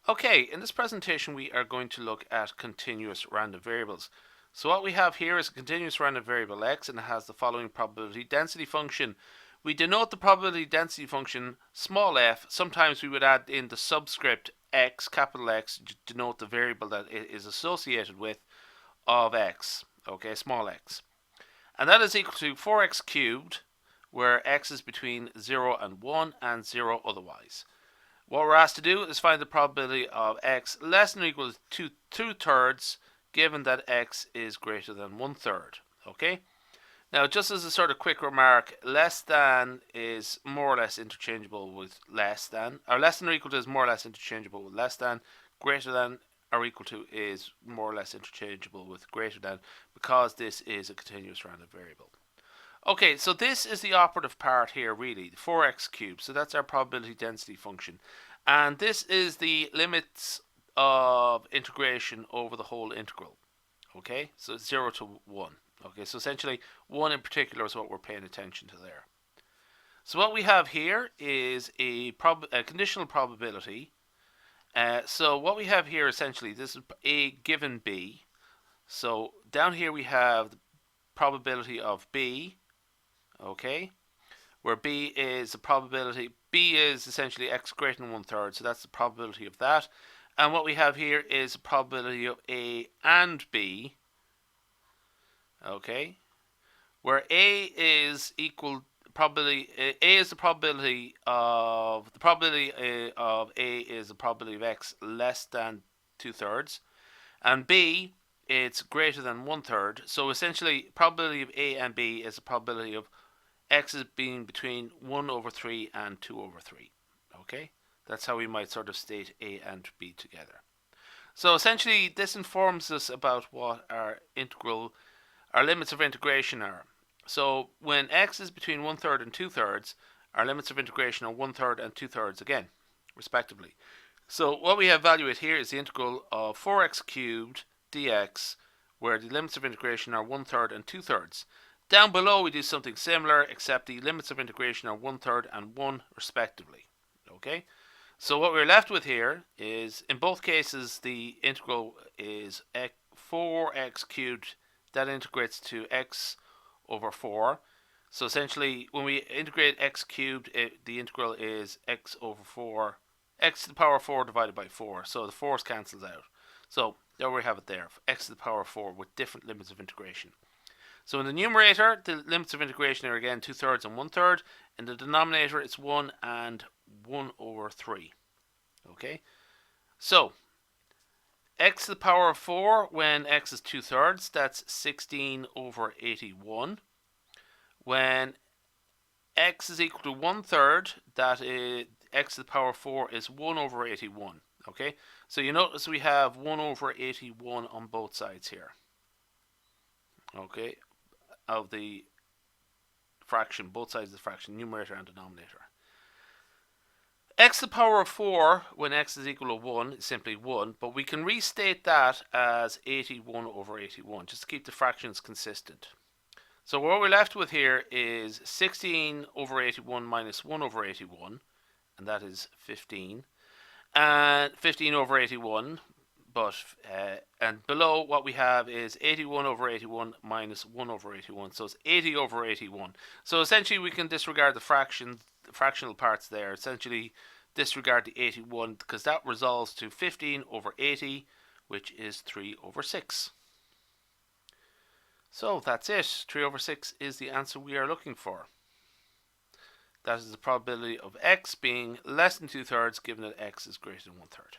Okay, in this presentation we are going to look at continuous random variables. So what we have here is a continuous random variable x, and it has the following probability density function. We denote the probability density function small f. Sometimes we would add in the subscript x, capital X, to denote the variable that it is associated with of x, okay, small x. And that is equal to 4x cubed, where x is between 0 and 1 and 0 otherwise. What we're asked to do is find the probability of x less than or equal to 2/3 given that x is greater than 1/3. Okay? Now, just as a sort of quick remark, less than is more or less interchangeable with less than, or less than or equal to is more or less interchangeable with less than, greater than or equal to is more or less interchangeable with greater than, because this is a continuous random variable. Okay, so this is the operative part here, really, 4x cubed. So that's our probability density function. And this is the limits of integration over the whole integral. Okay, so 0 to 1. Okay, so essentially 1 in particular is what we're paying attention to there. So what we have here is a conditional probability. So what we have here essentially, this is a given b. So down here we have the probability of b, okay, where b is the probability, b is essentially x greater than 1/3, so that's the probability of that. And what we have here is the probability of a and b, okay, where a is equal probability, a is the probability of a is the probability of x less than 2/3, and b it's greater than 1/3. So essentially probability of a and b is the probability of x is being between 1/3 and 2/3. Okay, that's how we might sort of state a and b together. So essentially this informs us about what our limits of integration are. So when x is between 1/3 and 2/3, our limits of integration are 1/3 and 2/3 again, respectively. So what we evaluate here is the integral of 4x cubed dx, where the limits of integration are 1/3 and 2/3. Down below we do something similar, except the limits of integration are 1/3 and 1 respectively. Okay, so what we're left with here is, in both cases, the integral is 4x cubed. That integrates to x over 4. So essentially, when we integrate x cubed, the integral is x over 4, x to the power 4 divided by 4. So the 4's cancels out. So there we have it there, x to the power 4 with different limits of integration. So in the numerator, the limits of integration are again 2/3 and 1/3. In the denominator, it's 1 and 1/3. Okay, so x to the power of 4 when x is 2/3, that's 16/81. When x is equal to 1/3, that is x to the power of 4 is 1/81. Okay, so you notice we have 1/81 on both sides here. Okay, of the fraction, both sides of the fraction, numerator and denominator. X to the power of 4 when x is equal to 1 is simply 1, but we can restate that as 81/81 just to keep the fractions consistent. So what we're left with here is 16/81 minus 1/81, and that is 15, and 15/81. But and below what we have is 81/81 minus 1/81, so it's 80/81. So essentially we can disregard the fractional parts there. Essentially disregard the 81 because that resolves to 15/80, which is 3/6. So that's it. 3/6 is the answer we are looking for. That is the probability of x being less than 2/3 given that x is greater than 1/3.